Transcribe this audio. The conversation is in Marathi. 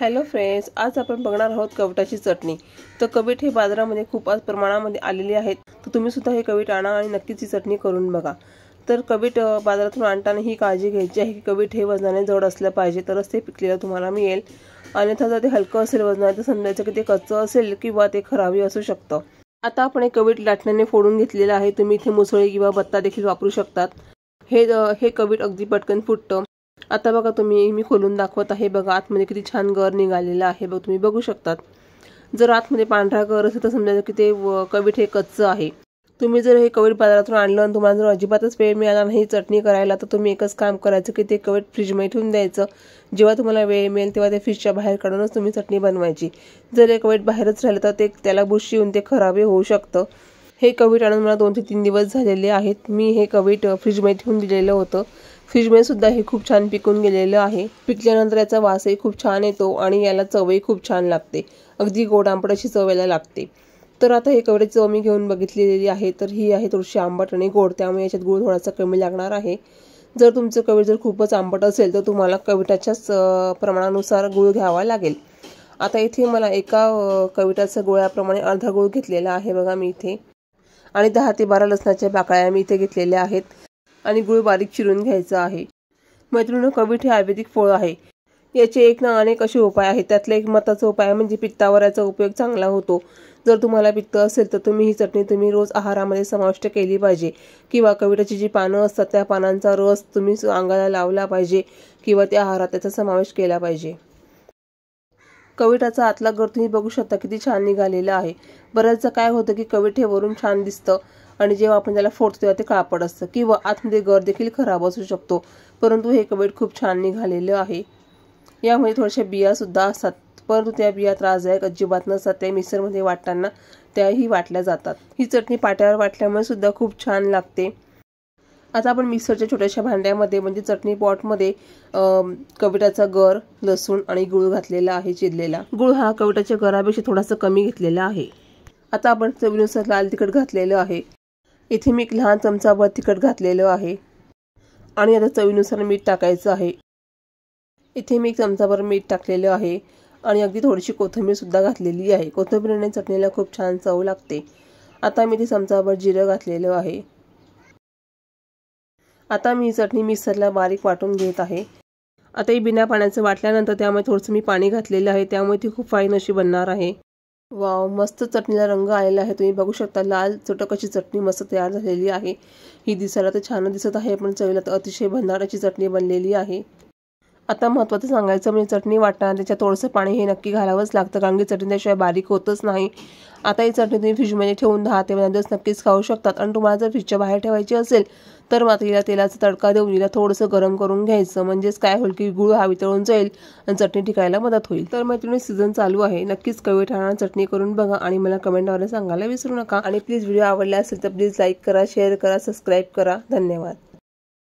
हॅलो फ्रेंड्स, आज आपण बघणार आहोत कवटाची चटणी। तर कवीट हे बाजारामध्ये खूप प्रमाणामध्ये आलेली आहेत। तर तुम्ही सुद्धा हे कवीट आणा आणि नक्कीच ही चटणी करून बघा। तर कवीट बाजारातून आणताना ही काळजी घ्यायची आहे की कवीट हे वजनाने जड असले पाहिजे, तरच ते पिकलेलं तुम्हाला मिळेल। अन्यथा जर ते हलकं असेल वजनाने तर समजायचं की ते कच्चं असेल किंवा ते खराबही असू शकतं। आता आपण हे कवीट लाटण्याने फोडून घेतलेलं आहे। तुम्ही इथे मुसळी किंवा बत्ता देखील वापरू शकतात। हे कवीट अगदी पटकन फुटतं। आता बघा, मी खोलून दाखवत आहे। बघा आतमध्ये किती छान गर निघालेला आहे। बघ तुम्ही बघू शकतात। जर आतमध्ये पांढरा गर असेल तर समजायचं की ते कवीट हे कच्चं आहे। तुम्ही जर हे कवीट बाजारातून आणलं आणि तुम्हाला जर अजिबातच वेळ मिळाला नाही चटणी करायला, तर तुम्ही एकच काम करायचं की ते कवीट फ्रीजमध्ये ठेवून द्यायचं। जेव्हा तुम्हाला वेळ मिळेल तेव्हा ते फ्रीजच्या बाहेर काढूनच तुम्ही चटणी बनवायची। जर हे कवीट बाहेरच राहिलं तर त्याला बुरशी येऊन ते खराबही होऊ शकतं। हे कवीट आणून मला 2 ते 3 दिवस झालेले आहेत। मी हे कवीट फ्रीजमध्ये ठेवून दिलेलं होतं। फ्रीजमध्ये सुद्धा हे खूप छान पिकून गेलेलं आहे। पिकल्यानंतर याचा वासही खूप छान येतो आणि याला चवही खूप छान लागते। अगदी गोड आंबट अशी चव याला लागते। तर आता हे कवटाची चव मी घेऊन बघितलेली आहे। तर ही आहे थोडीशी आंबट आणि गोड, त्यामुळे याच्यात गूळ थोडासा कमी लागणार आहे। जर तुमचं कवीट जर खूपच आंबट असेल तर तुम्हाला कविटाच्याच प्रमाणानुसार गूळ घ्यावा लागेल। आता इथे मला एका कविटाचा गुळाप्रमाणे अर्धा गूळ घेतलेला आहे। बघा मी इथे, आणि 10 ते 12 लसणाच्या पाकळ्या मी इथे घेतलेल्या आहेत आणि गूळ बारीक चिरून घ्यायचा आहे। मैत्रिणींनो, कवीट हे आयुर्वेदिक फळ आहे। याचे एक ना अनेक असे उपाय आहेत। त्यातला एक महत्त्वाचा उपाय म्हणजे पित्तावर याचा उपयोग चांगला होतो। जर तुम्हाला पित्त असेल तर तुम्ही ही चटणी तुम्ही रोज आहारामध्ये समाविष्ट केली पाहिजे, किंवा कविटाची जी पानं असतात त्या पानांचा रस तुम्ही अंगाला लावला पाहिजे, किंवा त्या आहारात त्याचा समावेश केला पाहिजे। कविटाचा आतला गर तुम्ही बघू शकता किती छान निघालेला आहे। बऱ्याचदा काय होतं की कवीट हे वरून छान दिसतं आणि जेव्हा आपण त्याला फोडतो तेव्हा ते काळपट असतं, किंवा आतमध्ये गर देखील खराब असू शकतो। परंतु हे कवीट खूप छान निघालेलं आहे। यामध्ये थोड्याशा बिया सुद्धा असतात, परंतु त्या बिया त्रासदायक अजिबात नसतात। त्या मिक्सरमध्ये वाटताना त्याही वाटल्या जातात। ही चटणी पाट्यावर वाटल्यामुळे सुद्धा खूप छान लागते। आता आपण मिक्सरच्या छोट्याशा भांड्यामध्ये म्हणजे चटणी पॉटमध्ये कविटाचा गर, लसूण आणि गूळ घातलेला आहे चिरलेला। गूळ हा कविटाच्या गरापेक्षा थोडासा कमी घेतलेला आहे। आता आपण चवीनुसार लाल तिखट घातलेलं आहे। इथे मी एक लहान चमचाभर तिखट घातलेलं आहे आणि आता चवीनुसार मीठ टाकायचं आहे। इथे मी 1 चमचाभर मीठ टाकलेलं आहे आणि अगदी थोडीशी कोथिंबीर सुद्धा घातलेली आहे। कोथिंबीरने चटणीला खूप छान चव लागते। आता मी इथे चमचाभर जिरं घातलेलं आहे। आता मी ही चटणी मिक्सरला बारीक वाटून घेत आहे। आता ही बिना पाण्याचं वाटल्यानंतर त्यामध्ये थोडंसं मी पाणी घातलेलं आहे, त्यामुळे ती खूप फाईन अशी बनणार आहे। वाव, मस्त चटणीला रंग आलेला आहे। तुम्ही बघू शकता लाल चटक अशी चटणी मस्त तयार झालेली आहे। ही दिसायला तर छान दिसत आहे, पण चवीला तर अतिशय भन्नाट अशी चटणी बनलेली आहे। आता महत्त्वाचं सांगायचं म्हणजे चटणी वाटताना त्याच्यात थोडंसं पाणी हे नक्की घालावंच लागतं, कारण की चटणी त्याशिवाय बारीक होतच नाही। आता ही चटणी तुम्ही फ्रीजमध्ये ठेवून 10 ते 12 दिवस नक्कीच खाऊ शकतात। आणि तुम्हाला जर फ्रीजच्या बाहेर ठेवायची असेल तर मात्र हिला तेलाचा तडका देऊन हिला थोडंसं गरम करून घ्यायचं, म्हणजेच काय होईल की गूळ हा वितळून जाईल आणि चटणी टिकायला मदत होईल। तर मैत्रिणी, सीझन चालू आहे, नक्कीच कवीट आणा, चटणी करून बघा आणि मला कमेंटद्वारे सांगायला विसरू नका। आणि प्लीज व्हिडिओ आवडला असेल तर प्लीज लाईक करा, शेअर करा, सबस्क्राईब करा। धन्यवाद।